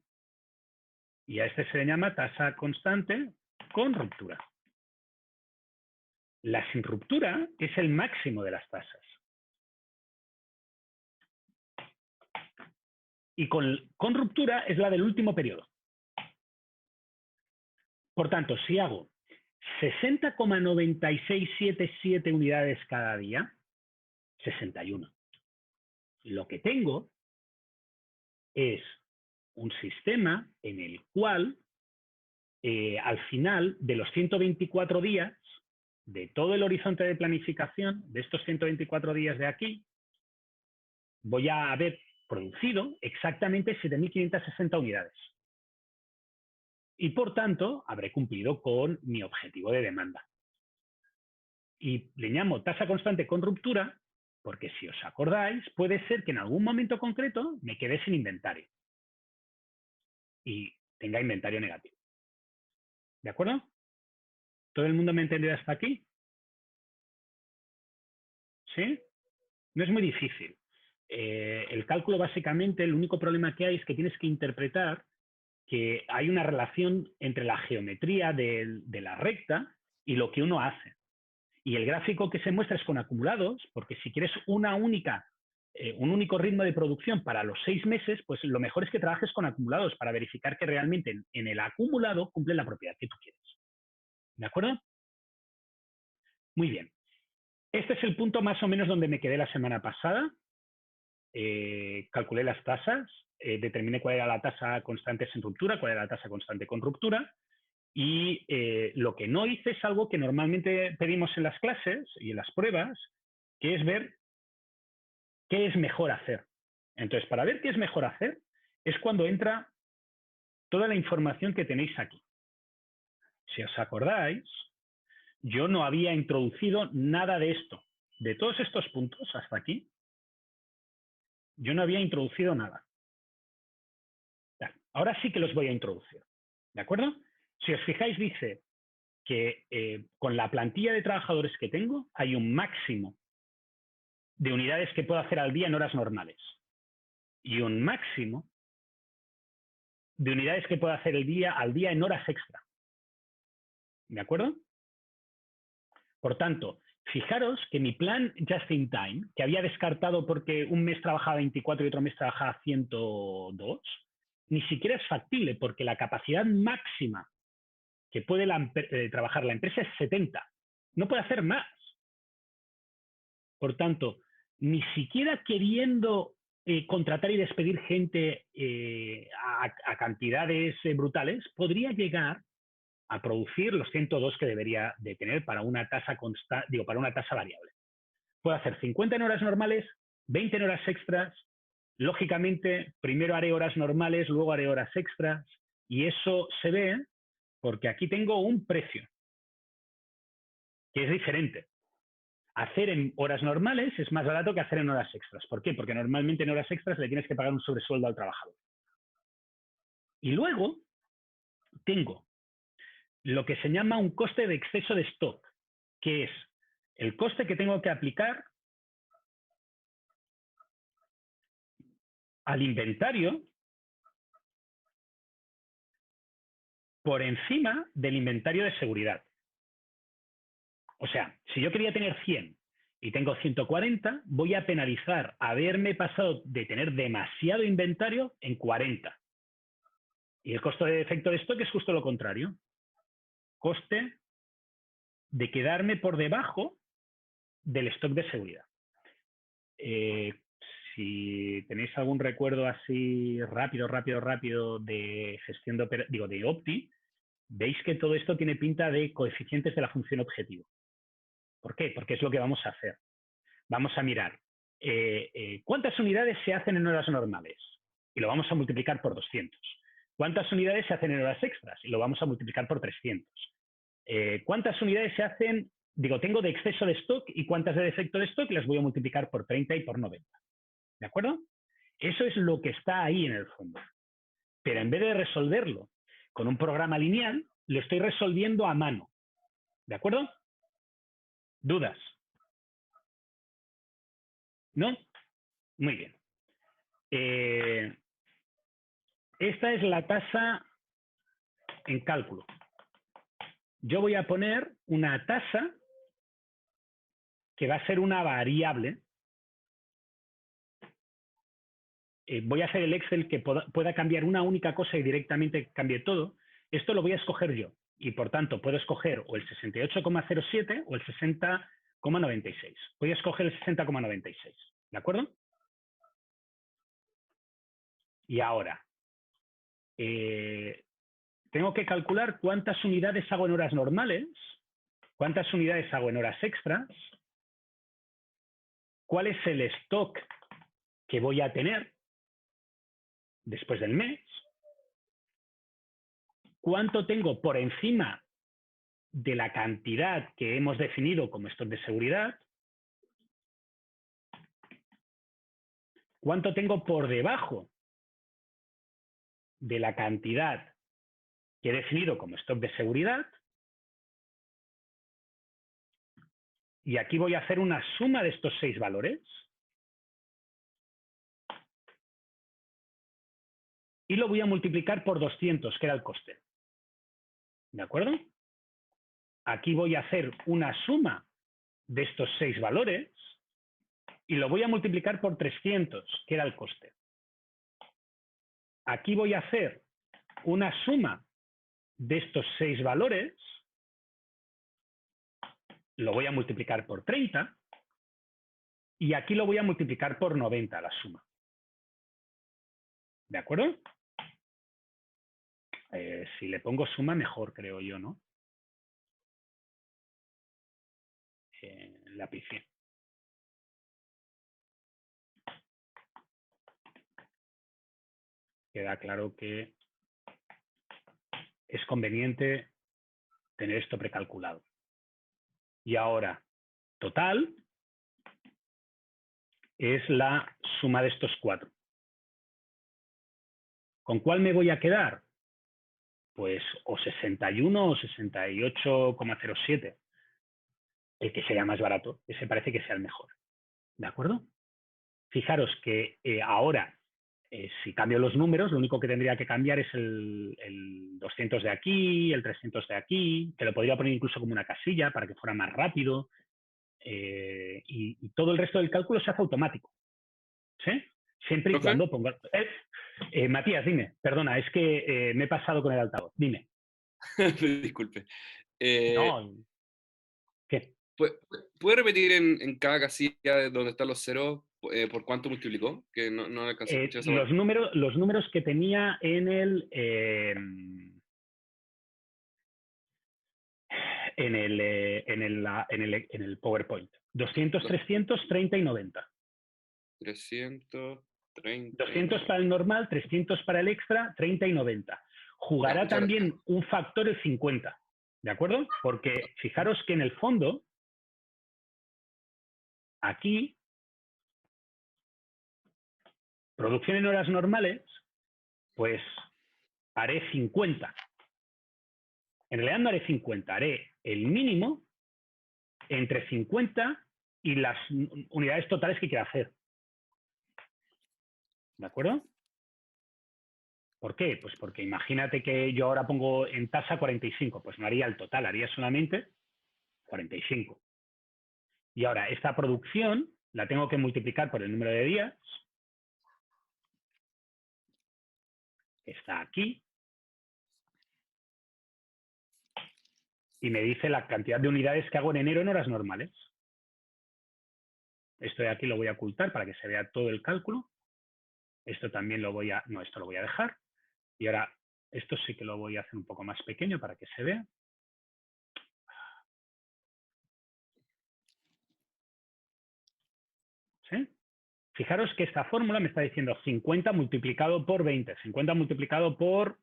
Y a este se le llama tasa constante con ruptura. La sin ruptura es el máximo de las tasas. Y con ruptura es la del último periodo. Por tanto, si hago 60,9677 unidades cada día, 61. Lo que tengo es un sistema en el cual al final de los 124 días, de todo el horizonte de planificación, de estos 124 días de aquí, voy a haber producido exactamente 7.560 unidades. Y por tanto, habré cumplido con mi objetivo de demanda. Y le llamo tasa constante con ruptura, porque si os acordáis, puede ser que en algún momento concreto me quede sin inventario. Y tenga inventario negativo. ¿De acuerdo? ¿Todo el mundo me entendió hasta aquí? ¿Sí? No es muy difícil. El cálculo, básicamente, el único problema que hay es que tienes que interpretar que hay una relación entre la geometría de la recta y lo que uno hace. Y el gráfico que se muestra es con acumulados, porque si quieres un único ritmo de producción para los 6 meses, pues lo mejor es que trabajes con acumulados para verificar que realmente en el acumulado cumple la propiedad que tú quieres. ¿De acuerdo? Muy bien. Este es el punto más o menos donde me quedé la semana pasada. Calculé las tasas, determiné cuál era la tasa constante sin ruptura, cuál era la tasa constante con ruptura, y lo que no hice es algo que normalmente pedimos en las clases y en las pruebas, que es ver qué es mejor hacer. Entonces, para ver qué es mejor hacer, es cuando entra toda la información que tenéis aquí. Si os acordáis, yo no había introducido nada de esto. De todos estos puntos hasta aquí, yo no había introducido nada. Ahora sí que los voy a introducir. ¿De acuerdo? Si os fijáis, dice que con la plantilla de trabajadores que tengo, hay un máximo de unidades que puedo hacer al día en horas normales y un máximo de unidades que puedo hacer al día en horas extra. ¿De acuerdo? Por tanto, fijaros que mi plan just in time, que había descartado porque un mes trabajaba 24 y otro mes trabajaba 102, ni siquiera es factible porque la capacidad máxima que puede trabajar la empresa es 70. No puede hacer más. Por tanto, ni siquiera queriendo contratar y despedir gente a cantidades brutales, podría llegar a producir los 102 que debería de tener para una tasa para una tasa variable. Puedo hacer 50 en horas normales, 20 en horas extras. Lógicamente, primero haré horas normales, luego haré horas extras, y eso se ve porque aquí tengo un precio que es diferente. Hacer en horas normales es más barato que hacer en horas extras. ¿Por qué? Porque normalmente en horas extras le tienes que pagar un sobresueldo al trabajador. Y luego tengo lo que se llama un coste de exceso de stock, que es el coste que tengo que aplicar al inventario por encima del inventario de seguridad. O sea, si yo quería tener 100 y tengo 140, voy a penalizar haberme pasado de tener demasiado inventario en 40. Y el coste de efecto de stock es justo lo contrario. Coste de quedarme por debajo del stock de seguridad. Si tenéis algún recuerdo así rápido de gestión de Opti, veis que todo esto tiene pinta de coeficientes de la función objetivo. ¿Por qué? Porque es lo que vamos a hacer. Vamos a mirar cuántas unidades se hacen en horas normales y lo vamos a multiplicar por 200. ¿Cuántas unidades se hacen en horas extras? Y lo vamos a multiplicar por 300. ¿Cuántas unidades se hacen, tengo de exceso de stock y cuántas de defecto de stock? Las voy a multiplicar por 30 y por 90. ¿De acuerdo? Eso es lo que está ahí en el fondo. Pero en vez de resolverlo con un programa lineal, lo estoy resolviendo a mano. ¿De acuerdo? ¿Dudas? ¿No? Muy bien. Esta es la tasa en cálculo. Yo voy a poner una tasa que va a ser una variable. Voy a hacer el Excel que pueda cambiar una única cosa y directamente cambie todo. Esto lo voy a escoger yo. Y por tanto, puedo escoger o el 68,07 o el 60,96. Voy a escoger el 60,96. ¿De acuerdo? Y ahora, tengo que calcular cuántas unidades hago en horas normales, cuántas unidades hago en horas extras, cuál es el stock que voy a tener después del mes, cuánto tengo por encima de la cantidad que hemos definido como stock de seguridad, cuánto tengo por debajo de la cantidad que he definido como stock de seguridad, y aquí voy a hacer una suma de estos 6 valores y lo voy a multiplicar por 200, que era el coste. ¿De acuerdo? Aquí voy a hacer una suma de estos 6 valores y lo voy a multiplicar por 300, que era el coste. Aquí voy a hacer una suma de estos 6 valores, lo voy a multiplicar por 30 y aquí lo voy a multiplicar por 90, la suma. ¿De acuerdo? Si le pongo suma, mejor, creo yo, ¿no? Lápiz. Queda claro que es conveniente tener esto precalculado. Y ahora, total es la suma de estos 4. ¿Con cuál me voy a quedar? Pues o 61 o 68,07. El que sea más barato, ese parece que sea el mejor. ¿De acuerdo? Fijaros que ahora, si cambio los números, lo único que tendría que cambiar es el 200 de aquí, el 300 de aquí, que lo podría poner incluso como una casilla para que fuera más rápido. Y todo el resto del cálculo se hace automático. ¿Sí? Siempre y cuando ponga... Matías, dime, perdona, es que me he pasado con el altavoz. Dime. Disculpe. No. ¿Qué? ¿Puede repetir en cada casilla donde están los ceros por cuánto multiplicó? Que no alcancé a escuchar esa los números que tenía en el... en el PowerPoint. 200, 300, 30 y 90. 330. 200 para el normal, 300 para el extra, 30 y 90. Jugará también un factor el 50, ¿de acuerdo? Porque fijaros que en el fondo, aquí, producción en horas normales, pues haré 50. En realidad no haré 50, haré el mínimo entre 50 y las unidades totales que quiera hacer. ¿De acuerdo? ¿Por qué? Pues porque imagínate que yo ahora pongo en tasa 45, pues no haría el total, haría solamente 45. Y ahora, esta producción la tengo que multiplicar por el número de días, que está aquí, y me dice la cantidad de unidades que hago en enero en horas normales. Esto de aquí lo voy a ocultar para que se vea todo el cálculo. Esto también lo voy a... No, esto lo voy a dejar. Y ahora, esto sí que lo voy a hacer un poco más pequeño para que se vea. ¿Sí? Fijaros que esta fórmula me está diciendo 50 multiplicado por 20, 50 multiplicado por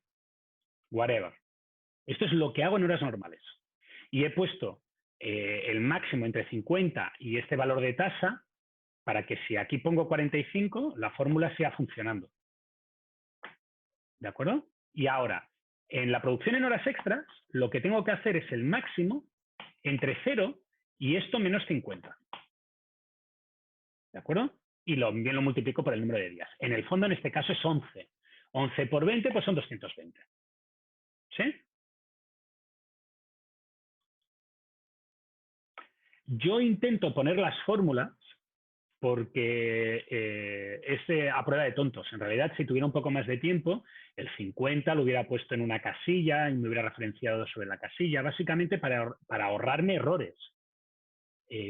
whatever. Esto es lo que hago en horas normales. Y he puesto el máximo entre 50 y este valor de tasa para que si aquí pongo 45, la fórmula siga funcionando. ¿De acuerdo? Y ahora, en la producción en horas extras, lo que tengo que hacer es el máximo entre 0 y esto menos 50. ¿De acuerdo? Y bien lo multiplico por el número de días. En el fondo, en este caso, es 11. 11 por 20, pues son 220. ¿Sí? Yo intento poner las fórmulas porque es a prueba de tontos. En realidad, si tuviera un poco más de tiempo, el 50 lo hubiera puesto en una casilla y me hubiera referenciado sobre la casilla, básicamente para ahorrarme errores,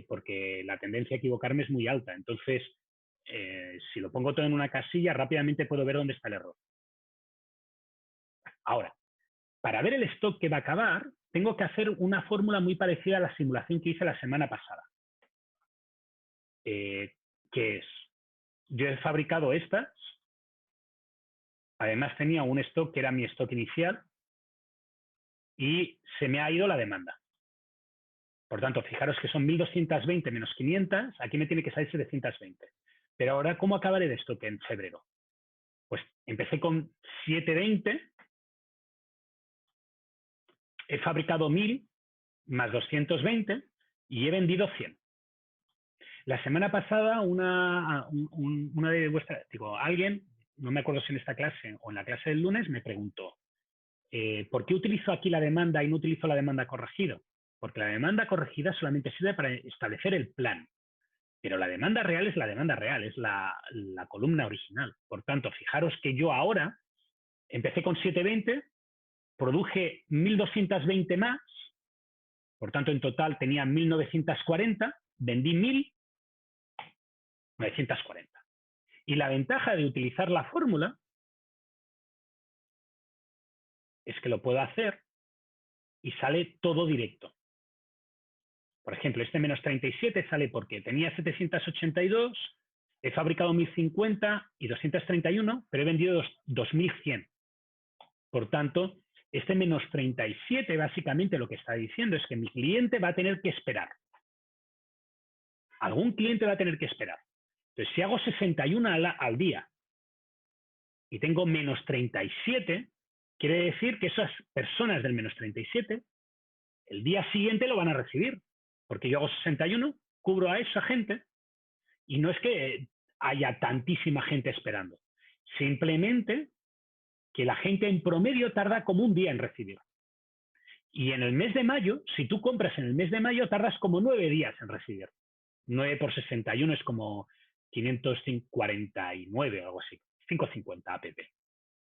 porque la tendencia a equivocarme es muy alta. Entonces, si lo pongo todo en una casilla, rápidamente puedo ver dónde está el error. Ahora, para ver el stock que va a acabar, tengo que hacer una fórmula muy parecida a la simulación que hice la semana pasada. Que es, yo he fabricado estas, además tenía un stock que era mi stock inicial y se me ha ido la demanda. Por tanto, fijaros que son 1220 menos 500, aquí me tiene que salir 720. Pero ahora, ¿cómo acabaré de stock en febrero? Pues empecé con 720, he fabricado 1000 más 220 y he vendido 100. La semana pasada, una de vuestras, alguien, no me acuerdo si en esta clase o en la clase del lunes, me preguntó, ¿por qué utilizo aquí la demanda y no utilizo la demanda corregida? Porque la demanda corregida solamente sirve para establecer el plan. Pero la demanda real es la demanda real, es la columna original. Por tanto, fijaros que yo ahora empecé con 720, produje 1220 más, por tanto, en total tenía 1940, vendí 1940. Y la ventaja de utilizar la fórmula es que lo puedo hacer y sale todo directo. Por ejemplo, este menos 37 sale porque tenía 782, he fabricado 1050 y 231, pero he vendido 2100. Por tanto, este menos 37 básicamente lo que está diciendo es que mi cliente va a tener que esperar. Algún cliente va a tener que esperar. Entonces, si hago 61 al día y tengo menos 37, quiere decir que esas personas del menos 37, el día siguiente lo van a recibir. Porque yo hago 61, cubro a esa gente y no es que haya tantísima gente esperando. Simplemente que la gente en promedio tarda como un día en recibir. Y en el mes de mayo, si tú compras en el mes de mayo, tardas como 9 días en recibir. 9 por 61 es como 549 o algo así. 550 app.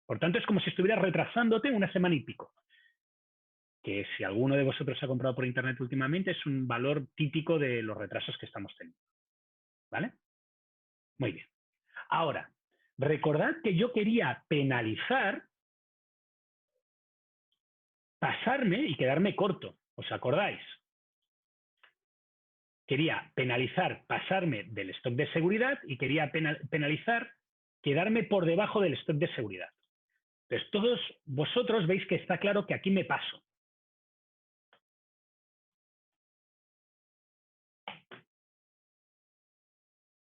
Por tanto, es como si estuvieras retrasándote una semana y pico. Que si alguno de vosotros ha comprado por internet últimamente, es un valor típico de los retrasos que estamos teniendo. ¿Vale? Muy bien. Ahora, recordad que yo quería penalizar, pasarme y quedarme corto. ¿Os acordáis? Quería penalizar, pasarme del stock de seguridad y quería penalizar, quedarme por debajo del stock de seguridad. Entonces, todos vosotros veis que está claro que aquí me paso.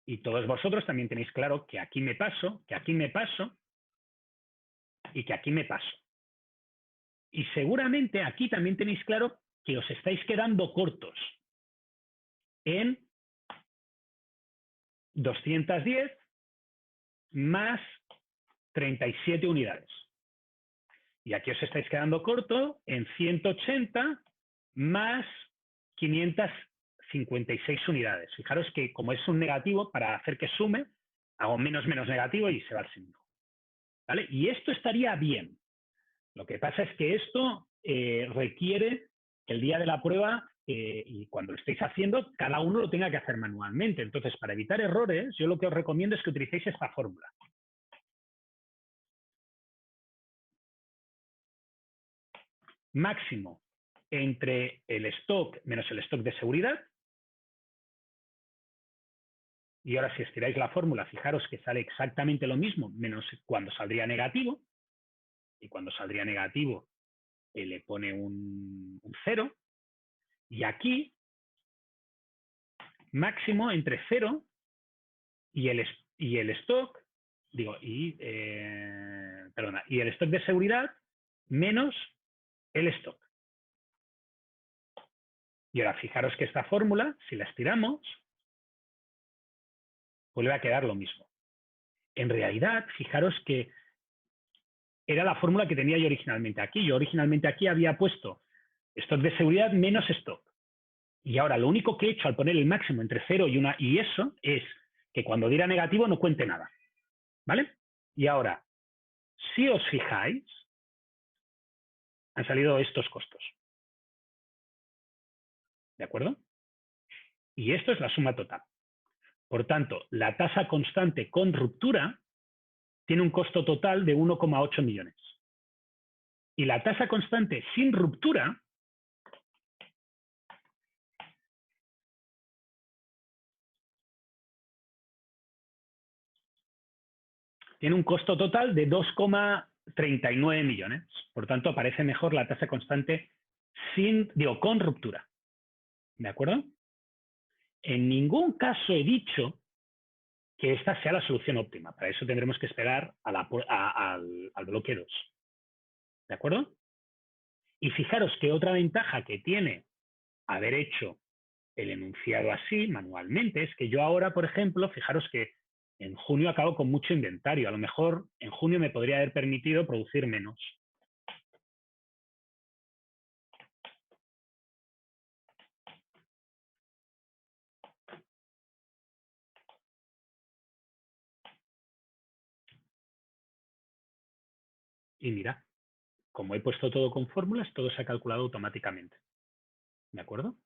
Y todos vosotros también tenéis claro que aquí me paso, que aquí me paso y que aquí me paso. Y seguramente aquí también tenéis claro que os estáis quedando cortos en 210 más 37 unidades. Y aquí os estáis quedando corto en 180 más 556 unidades. Fijaros que como es un negativo, para hacer que sume, hago menos negativo y se va al signo. ¿Vale? Y esto estaría bien. Lo que pasa es que esto requiere que el día de la prueba y cuando lo estéis haciendo, cada uno lo tenga que hacer manualmente. Entonces, para evitar errores, yo lo que os recomiendo es que utilicéis esta fórmula. Máximo entre el stock menos el stock de seguridad. Y ahora si estiráis la fórmula, fijaros que sale exactamente lo mismo, menos cuando saldría negativo. Y cuando saldría negativo, le pone un 0. Y aquí, máximo entre 0 y el stock, y el stock de seguridad menos el stock. Y ahora fijaros que esta fórmula, si la estiramos, vuelve a quedar lo mismo. En realidad, fijaros que era la fórmula que tenía yo originalmente aquí. Yo originalmente aquí había puesto stock de seguridad menos stock. Y ahora lo único que he hecho al poner el máximo entre 0 y eso es que cuando diera negativo no cuente nada. ¿Vale? Y ahora, si os fijáis, han salido estos costos. ¿De acuerdo? Y esto es la suma total. Por tanto, la tasa constante con ruptura tiene un costo total de 1,8 millones. Y la tasa constante sin ruptura tiene un costo total de 2,39 millones. Por tanto, aparece mejor la tasa constante con ruptura. ¿De acuerdo? En ningún caso he dicho que esta sea la solución óptima. Para eso tendremos que esperar al bloque 2. ¿De acuerdo? Y fijaros que otra ventaja que tiene haber hecho el enunciado así, manualmente, es que yo ahora, por ejemplo, fijaros que en junio acabo con mucho inventario. A lo mejor en junio me podría haber permitido producir menos. Y mira, como he puesto todo con fórmulas, todo se ha calculado automáticamente. ¿De acuerdo?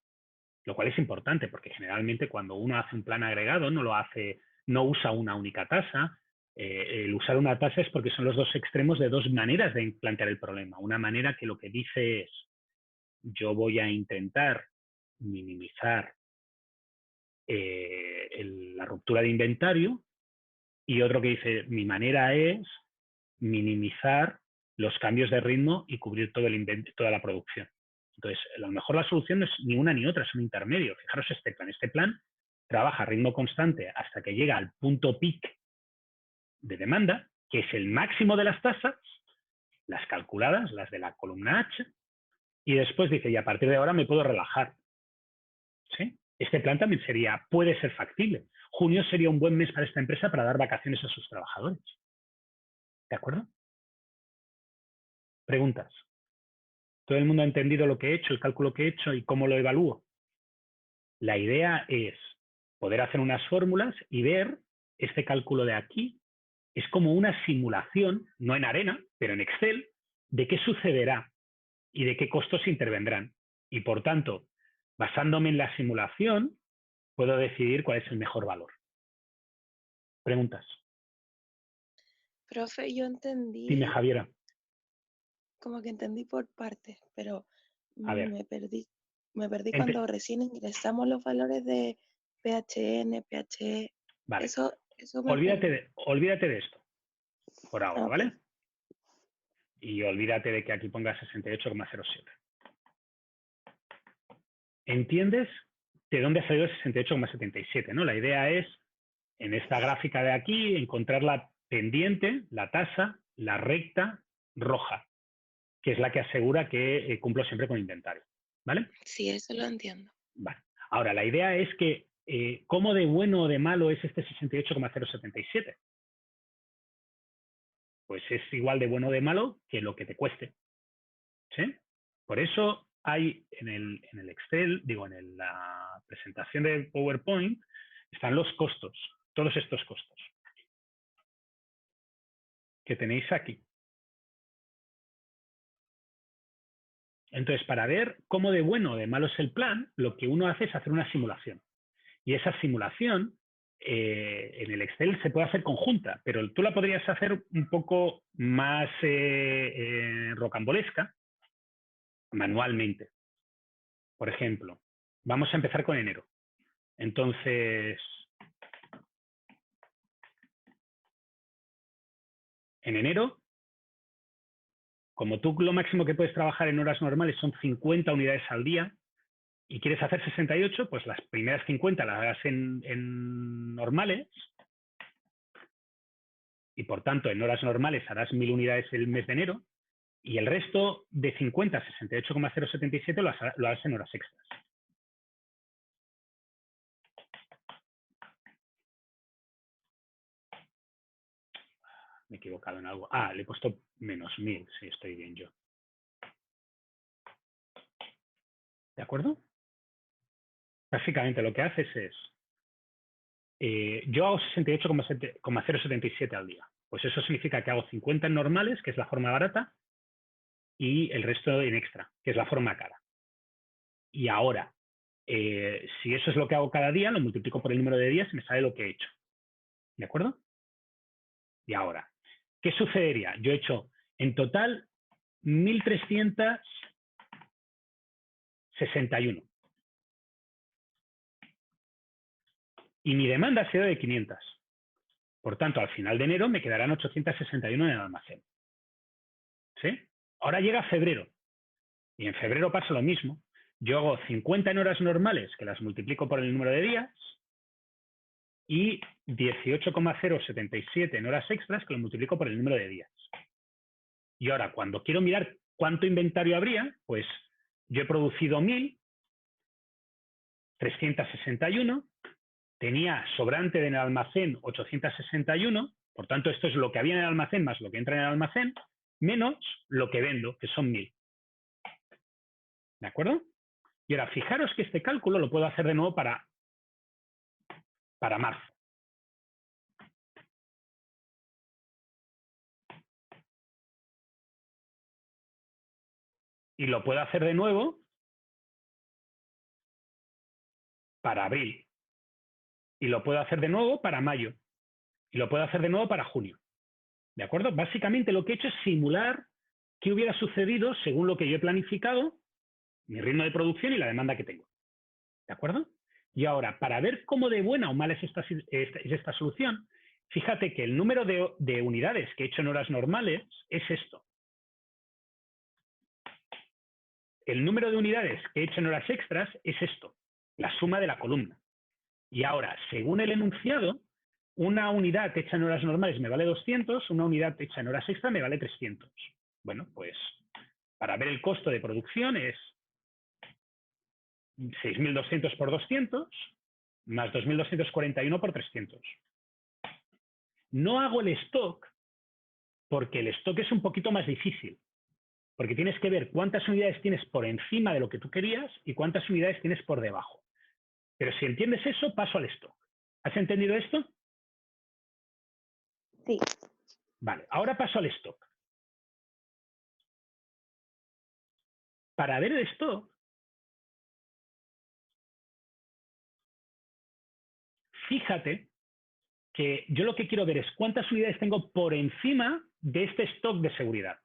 Lo cual es importante porque generalmente cuando uno hace un plan agregado no usa una única tasa. El usar una tasa es porque son los dos extremos de dos maneras de plantear el problema. Una manera que lo que dice es, yo voy a intentar minimizar la ruptura de inventario, y otro que dice, mi manera es minimizar los cambios de ritmo y cubrir toda la producción. Entonces, a lo mejor la solución no es ni una ni otra, es un intermedio. Fijaros este plan. Este plan trabaja a ritmo constante hasta que llega al punto peak de demanda, que es el máximo de las tasas, las calculadas, las de la columna H, y después dice, y a partir de ahora me puedo relajar. ¿Sí? Este plan también puede ser factible. Junio sería un buen mes para esta empresa para dar vacaciones a sus trabajadores. ¿De acuerdo? Preguntas. ¿Todo el mundo ha entendido lo que he hecho, el cálculo que he hecho y cómo lo evalúo? La idea es poder hacer unas fórmulas y ver este cálculo de aquí. Es como una simulación, no en arena, pero en Excel, de qué sucederá y de qué costos intervendrán. Y por tanto, basándome en la simulación, puedo decidir cuál es el mejor valor. ¿Preguntas? Profe, yo entendí, Dime, Javiera. como que entendí por partes, pero A ver. me perdí cuando recién ingresamos los valores de PHN, PHE. Vale. Eso me olvídate de esto, por ahora, Okay. ¿vale? Y olvídate de que aquí ponga 68,07. ¿Entiendes de dónde ha salido el 68,77? ¿No? La idea es, en esta gráfica de aquí, encontrar la pendiente, la tasa, la recta roja, que es la que asegura que cumplo siempre con inventario. ¿Vale? Sí, eso lo entiendo. Vale. Ahora, la idea es que, ¿cómo de bueno o de malo es este 68,077? Pues es igual de bueno o de malo que lo que te cueste. ¿Sí? Por eso hay en el Excel, en la presentación de PowerPoint, están los costos, todos estos costos que tenéis aquí. Entonces, para ver cómo de bueno o de malo es el plan, lo que uno hace es hacer una simulación. Y esa simulación, en el Excel se puede hacer conjunta, pero tú la podrías hacer un poco más rocambolesca, manualmente. Por ejemplo, vamos a empezar con enero. Entonces, en enero, como tú lo máximo que puedes trabajar en horas normales son 50 unidades al día y quieres hacer 68, pues las primeras 50 las harás en normales y por tanto en horas normales harás 1000 unidades el mes de enero y el resto de 50 a 68,077 lo harás en horas extras. Me he equivocado en algo. Le he puesto menos 1000, sí, estoy bien yo. ¿De acuerdo? Básicamente lo que haces es, yo hago 68,077 al día. Pues eso significa que hago 50 en normales, que es la forma barata, y el resto en extra, que es la forma cara. Y ahora, Si eso es lo que hago cada día, lo multiplico por el número de días y me sale lo que he hecho. ¿De acuerdo? Y ahora, ¿qué sucedería? Yo he hecho en total 1.361. Y mi demanda ha sido de 500. Por tanto, al final de enero me quedarán 861 en el almacén. ¿Sí? Ahora llega febrero. Y en febrero pasa lo mismo. Yo hago 50 en horas normales, que las multiplico por el número de días, y 18,077 en horas extras, que lo multiplico por el número de días. Y ahora, cuando quiero mirar cuánto inventario habría, pues yo he producido 1.361, tenía sobrante en el almacén 861, por tanto, esto es lo que había en el almacén más lo que entra en el almacén, menos lo que vendo, que son 1.000. ¿De acuerdo? Y ahora, fijaros que este cálculo lo puedo hacer de nuevo para marzo. Y lo puedo hacer de nuevo para abril. Y lo puedo hacer de nuevo para mayo. Y lo puedo hacer de nuevo para junio. ¿De acuerdo? Básicamente lo que he hecho es simular qué hubiera sucedido según lo que yo he planificado, mi ritmo de producción y la demanda que tengo. ¿De acuerdo? Y ahora, para ver cómo de buena o mala es esta solución, fíjate que el número de unidades que he hecho en horas normales es esto. El número de unidades que he hecho en horas extras es esto, la suma de la columna. Y ahora, según el enunciado, una unidad hecha en horas normales me vale 200, una unidad hecha en horas extras me vale 300. Bueno, pues para ver el costo de producción es 6.200 por 200 más 2.241 por 300. No hago el stock porque el stock es un poquito más difícil. Porque tienes que ver cuántas unidades tienes por encima de lo que tú querías y cuántas unidades tienes por debajo. Pero si entiendes eso, paso al stock. ¿Has entendido esto? Sí. Vale, ahora paso al stock. Para ver el stock, fíjate que yo lo que quiero ver es cuántas unidades tengo por encima de este stock de seguridad,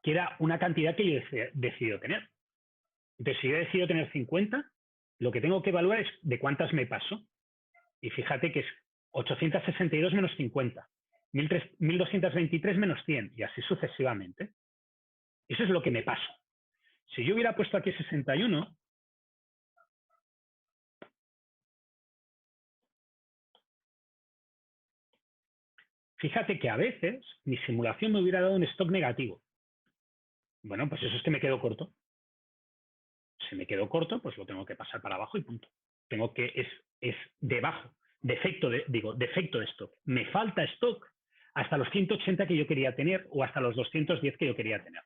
que era una cantidad que yo he decidido tener. Entonces, si yo he decidido tener 50, lo que tengo que evaluar es de cuántas me paso. Y fíjate que es 862 menos 50, 1.223 menos 100, y así sucesivamente. Eso es lo que me paso. Si yo hubiera puesto aquí 61, fíjate que a veces mi simulación me hubiera dado un stock negativo. Bueno, pues eso es que me quedo corto. Si me quedo corto, pues lo tengo que pasar para abajo y punto. Es debajo. Defecto de stock. Me falta stock hasta los 180 que yo quería tener o hasta los 210 que yo quería tener.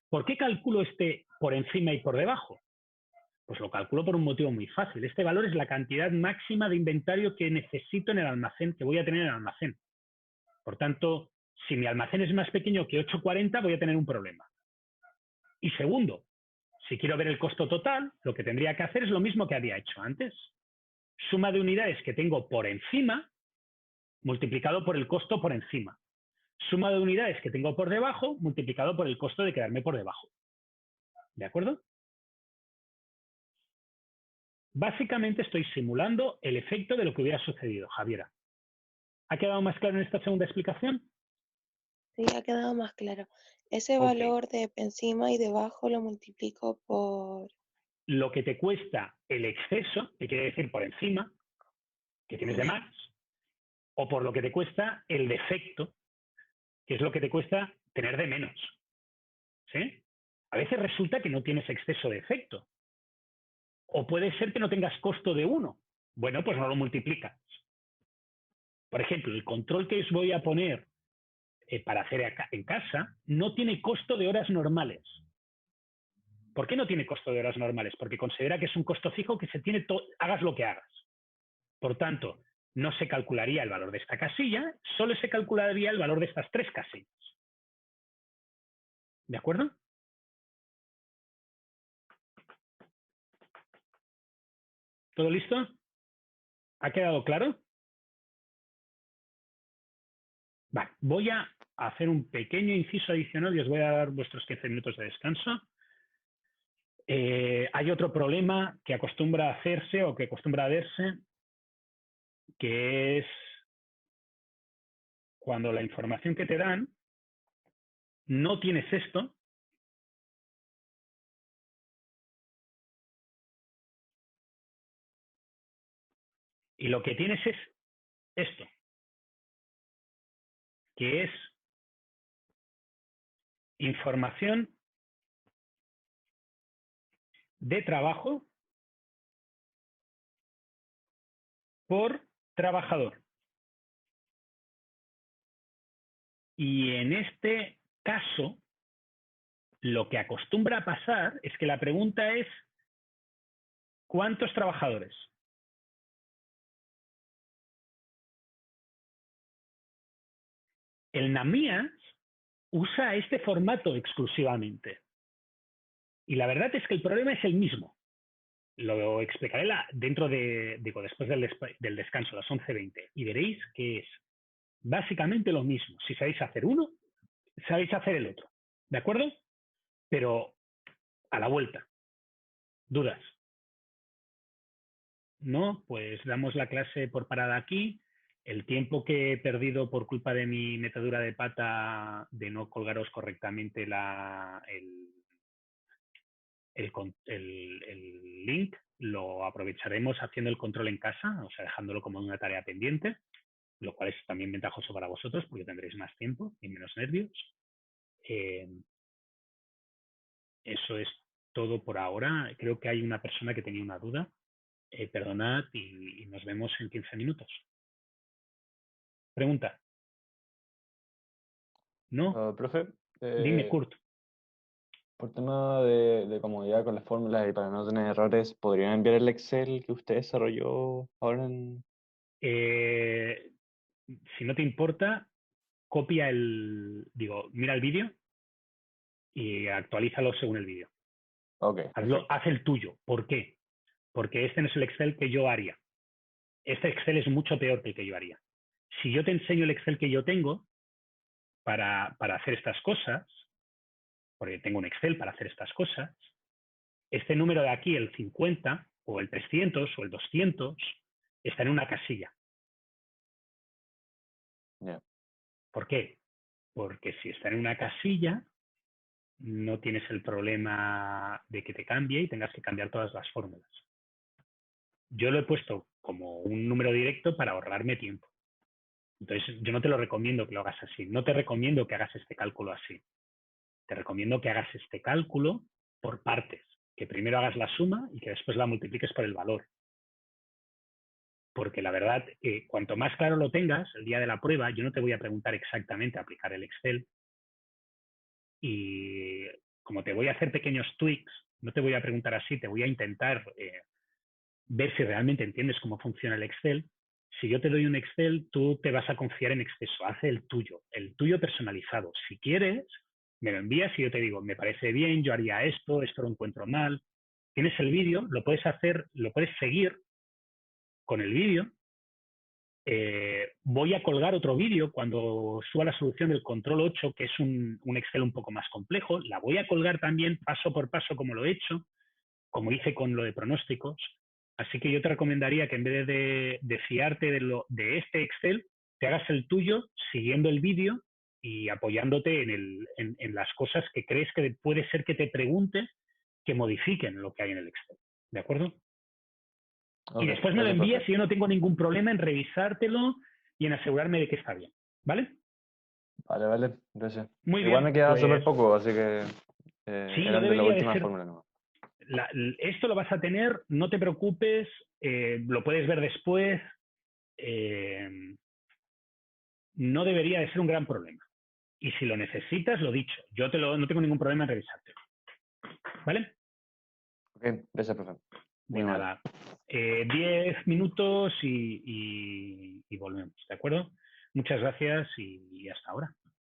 ¿Por qué calculo este por encima y por debajo? Pues lo calculo por un motivo muy fácil. Este valor es la cantidad máxima de inventario que necesito en el almacén, que voy a tener en el almacén. Por tanto, si mi almacén es más pequeño que 840, voy a tener un problema. Y segundo, si quiero ver el costo total, lo que tendría que hacer es lo mismo que había hecho antes. Suma de unidades que tengo por encima multiplicado por el costo por encima. Suma de unidades que tengo por debajo multiplicado por el costo de quedarme por debajo. ¿De acuerdo? Básicamente estoy simulando el efecto de lo que hubiera sucedido, Javiera. ¿Ha quedado más claro en esta segunda explicación? Sí, ha quedado más claro. Ese Ok. valor de encima y debajo lo multiplico por... Lo que te cuesta el exceso, que quiere decir por encima, que tienes de más, o por lo que te cuesta el defecto, que es lo que te cuesta tener de menos. ¿Sí? A veces resulta que no tienes exceso de efecto. O puede ser que no tengas costo de 1. Bueno, pues no lo multiplicas. Por ejemplo, el control que os voy a poner para hacer en casa no tiene costo de horas normales. ¿Por qué no tiene costo de horas normales? Porque considera que es un costo fijo que se tiene hagas lo que hagas. Por tanto, no se calcularía el valor de esta casilla, solo se calcularía el valor de estas 3 casillas. ¿De acuerdo? ¿Todo listo? ¿Ha quedado claro? Vale, voy a hacer un pequeño inciso adicional y os voy a dar vuestros 15 minutos de descanso. Hay otro problema que acostumbra a hacerse o que acostumbra a verse, que es cuando la información que te dan no tienes esto, y lo que tienes es esto, que es información de trabajo por trabajador. Y en este caso, lo que acostumbra a pasar es que la pregunta es ¿cuántos trabajadores? El NAMIAS usa este formato exclusivamente. Y la verdad es que el problema es el mismo. Lo explicaré después del descanso, a las 11:20, y veréis que es básicamente lo mismo. Si sabéis hacer uno, sabéis hacer el otro. ¿De acuerdo? Pero a la vuelta. ¿Dudas? No, pues damos la clase por parada aquí. El tiempo que he perdido por culpa de mi metedura de pata de no colgaros correctamente el link, lo aprovecharemos haciendo el control en casa, o sea, dejándolo como una tarea pendiente, lo cual es también ventajoso para vosotros porque tendréis más tiempo y menos nervios. Eso es todo por ahora. Creo que hay una persona que tenía una duda. Perdonad y nos vemos en 15 minutos. Pregunta. ¿No? Profe, Dime, Kurt. por tema de comodidad con las fórmulas y para no tener errores, ¿podrían enviar el Excel que usted desarrolló ahora en...? Si no te importa, mira el vídeo y actualízalo según el vídeo. Ok, Haz el tuyo. ¿Por qué? Porque este no es el Excel que yo haría. Este Excel es mucho peor que el que yo haría. Si yo te enseño el Excel que yo tengo para hacer estas cosas, porque tengo un Excel para hacer estas cosas, este número de aquí, el 50, o el 300, o el 200, está en una casilla. Yeah. ¿Por qué? Porque si está en una casilla, no tienes el problema de que te cambie y tengas que cambiar todas las fórmulas. Yo lo he puesto como un número directo para ahorrarme tiempo. Entonces, yo no te lo recomiendo que lo hagas así. No te recomiendo que hagas este cálculo así. Te recomiendo que hagas este cálculo por partes. Que primero hagas la suma y que después la multipliques por el valor. Porque la verdad, cuanto más claro lo tengas, el día de la prueba, yo no te voy a preguntar exactamente aplicar el Excel. Y como te voy a hacer pequeños tweaks, no te voy a preguntar así, te voy a intentar ver si realmente entiendes cómo funciona el Excel. Si yo te doy un Excel, tú te vas a confiar en exceso. Haz el tuyo personalizado. Si quieres, me lo envías y yo te digo, me parece bien, yo haría esto lo encuentro mal. Tienes el vídeo, lo puedes hacer, lo puedes seguir con el vídeo. Voy a colgar otro vídeo cuando suba la solución del control 8, que es un Excel un poco más complejo. La voy a colgar también paso por paso como lo he hecho, como hice con lo de pronósticos. Así que yo te recomendaría que en vez de fiarte de este Excel, te hagas el tuyo siguiendo el vídeo y apoyándote en las cosas que crees que puede ser que te preguntes que modifiquen lo que hay en el Excel. ¿De acuerdo? Okay, y después me lo envías y yo no tengo ningún problema en revisártelo y en asegurarme de que está bien. ¿Vale? Vale, gracias. Muy Igual bien. me queda Pues, súper poco, así que sí, no eran de la debería de última ser. fórmula, ¿no? Esto lo vas a tener, no te preocupes, lo puedes ver después. No debería de ser un gran problema. Y si lo necesitas, lo dicho, yo no tengo ningún problema en revisártelo. ¿Vale? Ok, gracias, profe. De nada. 10 minutos y volvemos, ¿de acuerdo? Muchas gracias y hasta ahora.